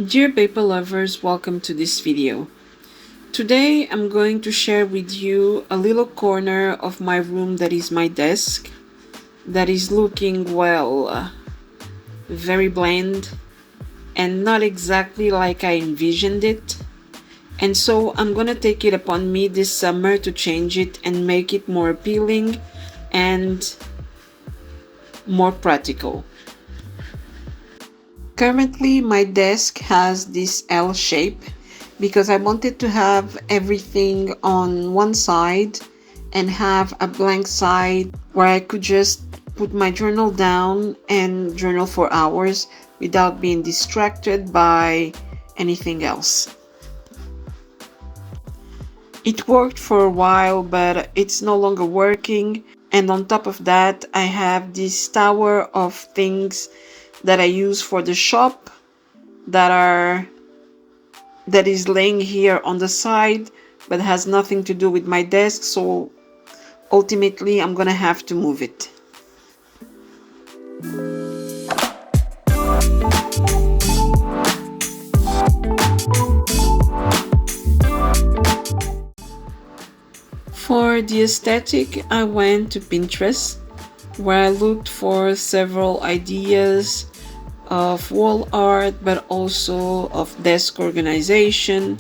Dear paper lovers, welcome to this video. Today I'm going to share with you a little corner of my room that is my desk, that is looking, well, very bland and not exactly like I envisioned it. And so I'm gonna take it upon me this summer to change it and make it more appealing and more practical. Currently my desk has this L shape because I wanted to have everything on one side and have a blank side where I could just put my journal down and journal for hours without being distracted by anything else. It worked for a while, but it's no longer working, and on top of that I have this tower of things that I use for the shop that is laying here on the side but has nothing to do with my desk, so ultimately I'm gonna have to move it. For the aesthetic, I went to Pinterest, where I looked for several ideas of wall art, but also of desk organization,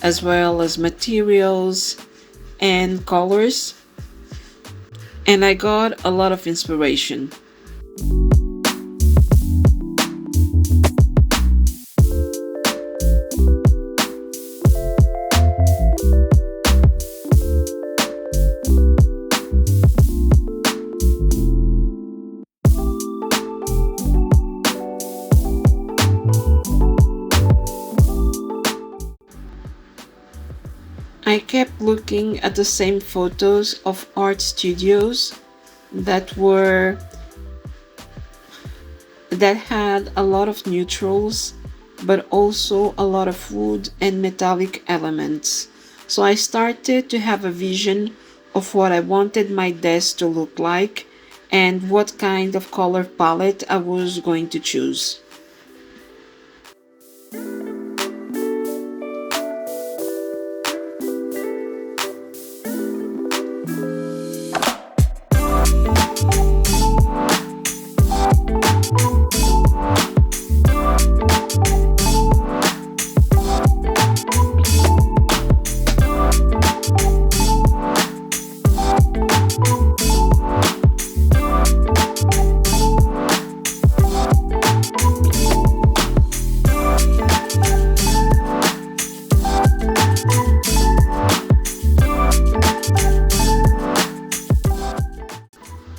as well as materials and colors. And I got a lot of inspiration. I kept looking at the same photos of art studios that had a lot of neutrals, but also a lot of wood and metallic elements. So I started to have a vision of what I wanted my desk to look like and what kind of color palette I was going to choose.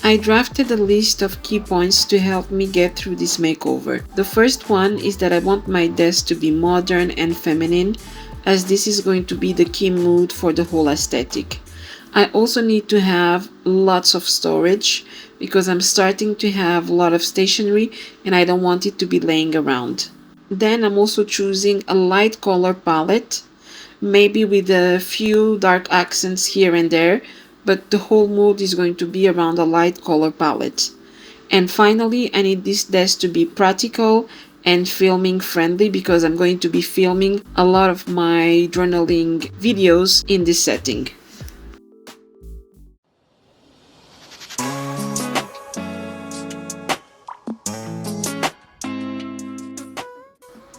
I drafted a list of key points to help me get through this makeover. The first one is that I want my desk to be modern and feminine, as this is going to be the key mood for the whole aesthetic. I also need to have lots of storage because I'm starting to have a lot of stationery and I don't want it to be laying around. Then I'm also choosing a light color palette, maybe with a few dark accents here and there, but the whole mood is going to be around a light color palette. And finally, I need this desk to be practical and filming friendly because I'm going to be filming a lot of my journaling videos in this setting.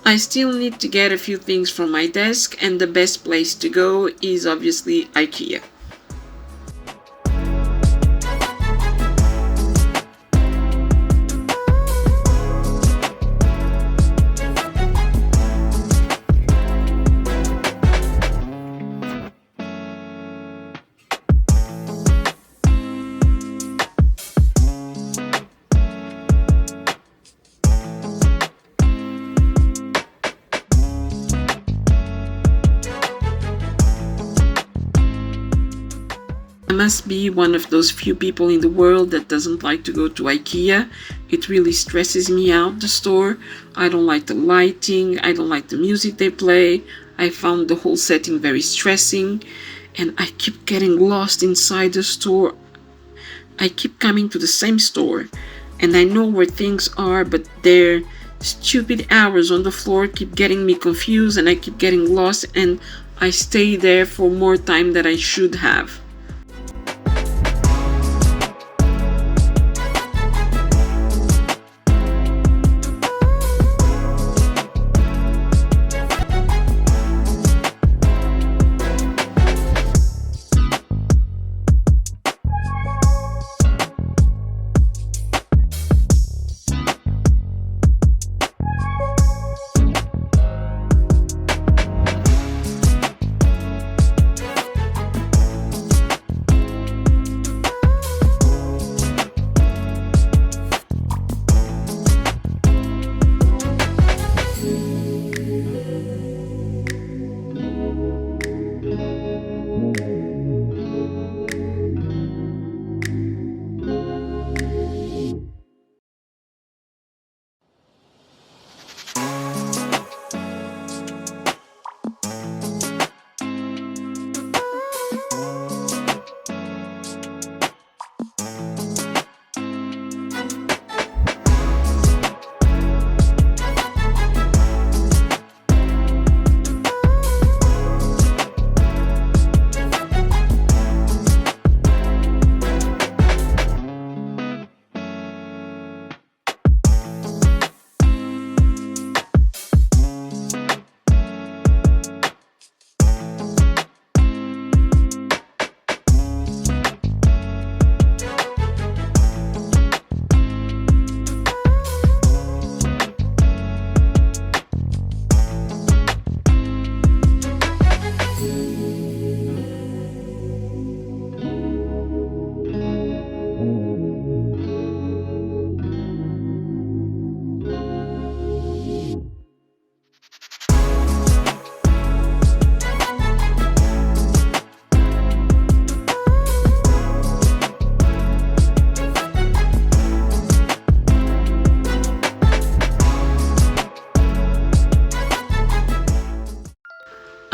I still need to get a few things from my desk, and the best place to go is obviously Ikea. I must be one of those few people in the world that doesn't like to go to Ikea. It really stresses me out, the store. I don't like the lighting, I don't like the music they play. I found the whole setting very stressing, and I keep getting lost inside the store. I keep coming to the same store, and I know where things are, but they're stupid hours on the floor keep getting me confused and I keep getting lost and I stay there for more time than I should have.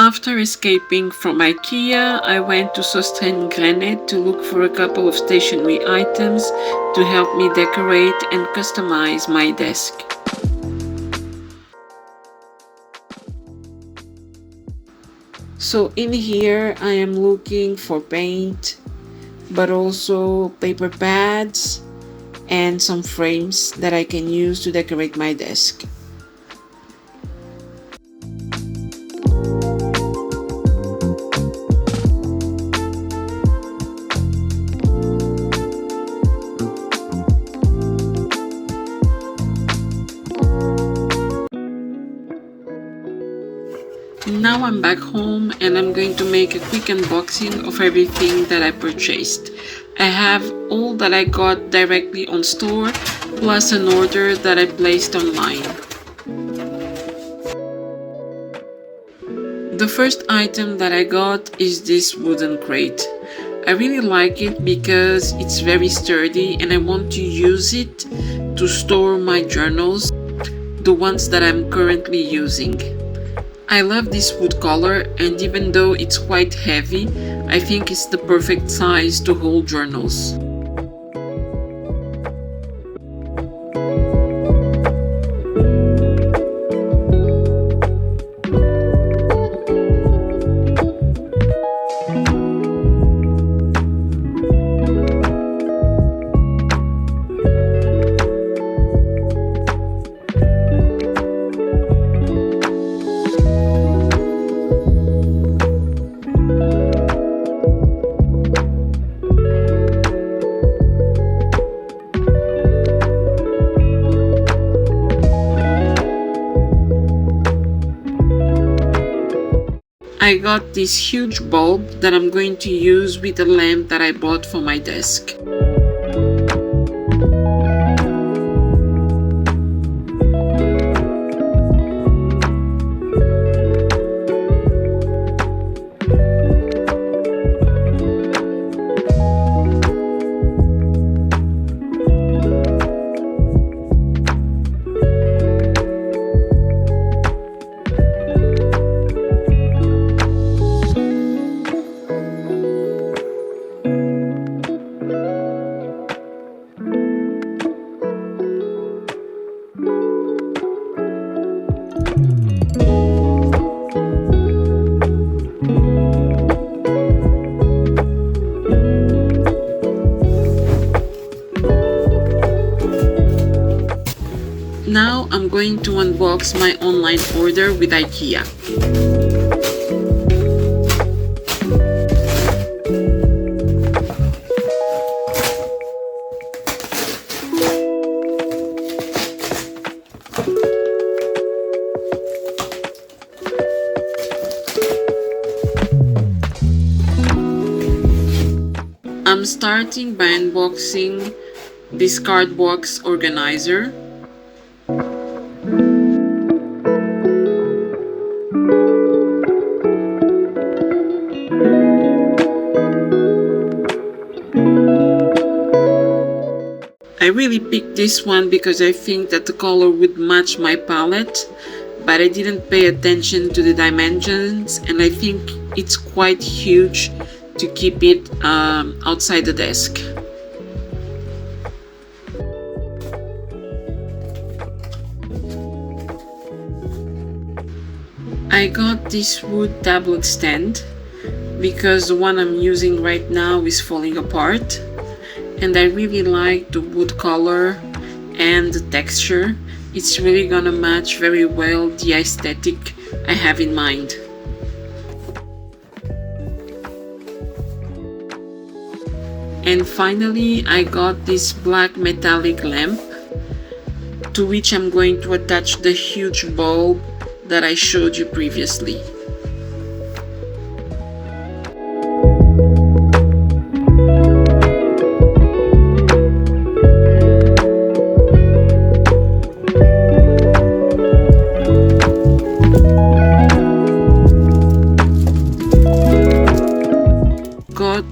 After escaping from Ikea, I went to Sostrene Grene to look for a couple of stationery items to help me decorate and customize my desk. So in here I am looking for paint, but also paper pads and some frames that I can use to decorate my desk. Now I'm back home and I'm going to make a quick unboxing of everything that I purchased. I have all that I got directly on store, plus an order that I placed online. The first item that I got is this wooden crate. I really like it because it's very sturdy and I want to use it to store my journals, the ones that I'm currently using. I love this wood color, and even though it's quite heavy, I think it's the perfect size to hold journals. I got this huge bulb that I'm going to use with a lamp that I bought for my desk. Now I'm going to unbox my online order with Ikea. I'm starting by unboxing this card box organizer. I really picked this one because I think that the color would match my palette, but I didn't pay attention to the dimensions, and I think it's quite huge to keep it outside the desk. I got this wood tablet stand because the one I'm using right now is falling apart, and I really like the wood color and the texture. It's really gonna match very well the aesthetic I have in mind. And finally, I got this black metallic lamp, to which I'm going to attach the huge bulb that I showed you previously.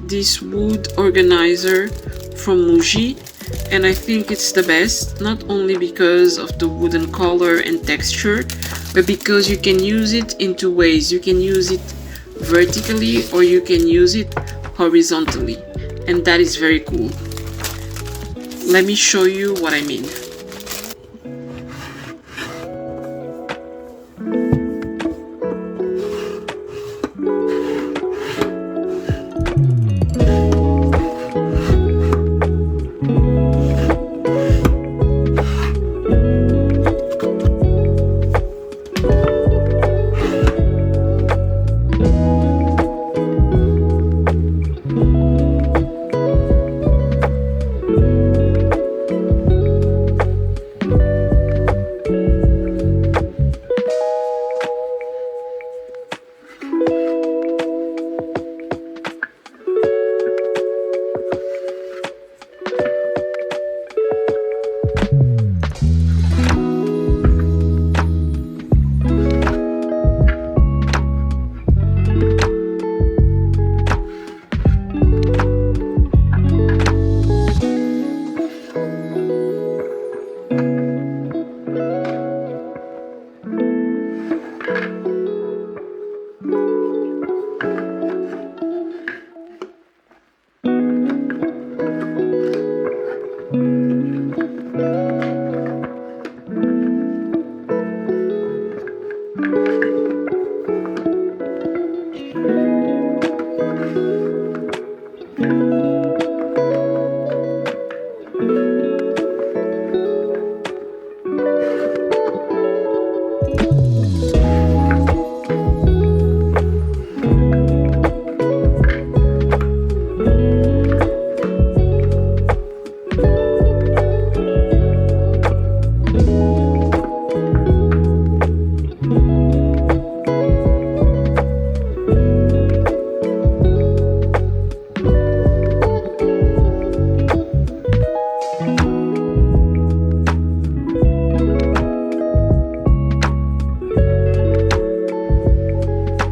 This wood organizer from MUJI, and I think it's the best, not only because of the wooden color and texture, but because you can use it in two ways. You can use it vertically or you can use it horizontally, and that is very cool. Let me show you what I mean.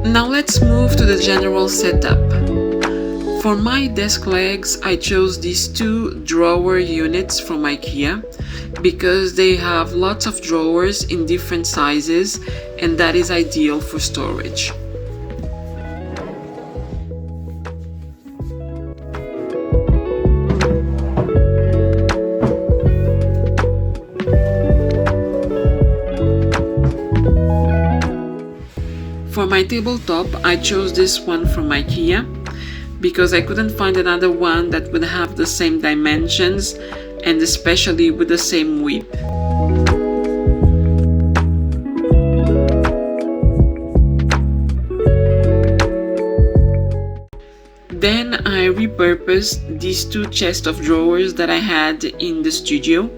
Now let's move to the general setup. For my desk legs, I chose these two drawer units from Ikea because they have lots of drawers in different sizes, and that is ideal for storage. For my tabletop, I chose this one from Ikea because I couldn't find another one that would have the same dimensions and especially with the same width. Then I repurposed these two chests of drawers that I had in the studio.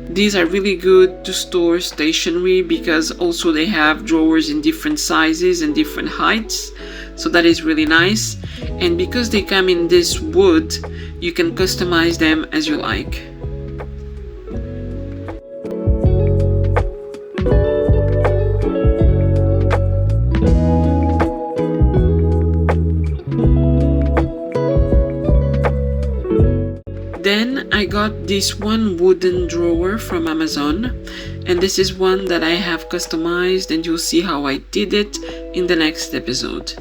These are really good to store stationery because also they have drawers in different sizes and different heights, so that is really nice. And because they come in this wood, you can customize them as you like. Then I got this one wooden drawer from Amazon, and this is one that I have customized, and you'll see how I did it in the next episode.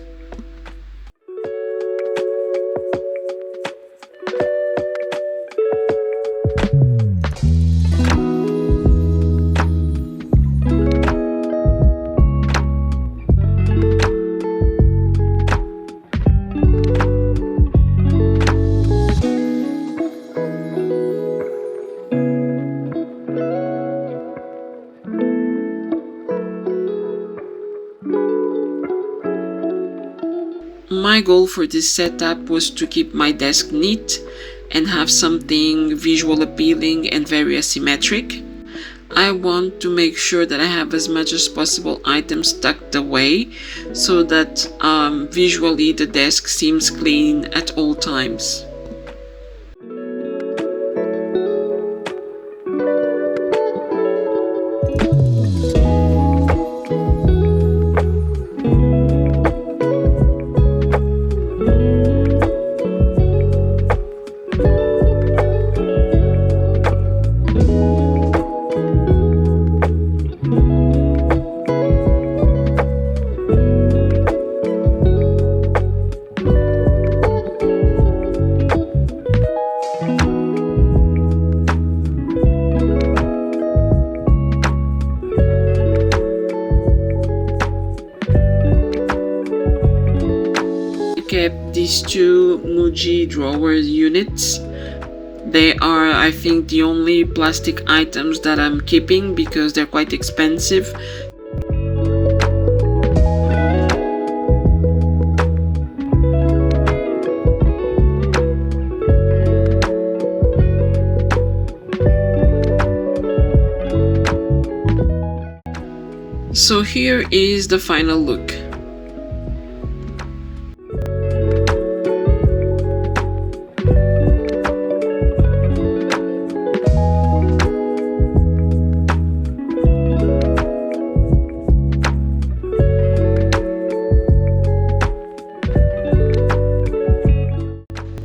My goal for this setup was to keep my desk neat and have something visual appealing and very asymmetric. I want to make sure that I have as much as possible items tucked away so that visually the desk seems clean at all times. Kept these two MUJI drawer units. They are, I think, the only plastic items that I'm keeping because they're quite expensive. So here is the final look.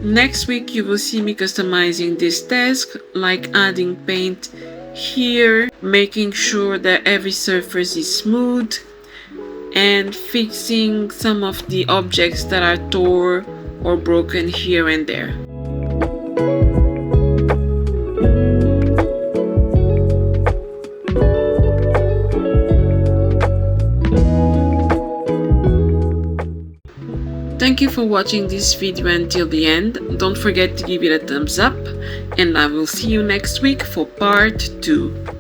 Next week you will see me customizing this desk, like adding paint here, making sure that every surface is smooth, and fixing some of the objects that are torn or broken here and there. Thank you for watching this video until the end. Don't forget to give it a thumbs up, and I will see you next week for part 2.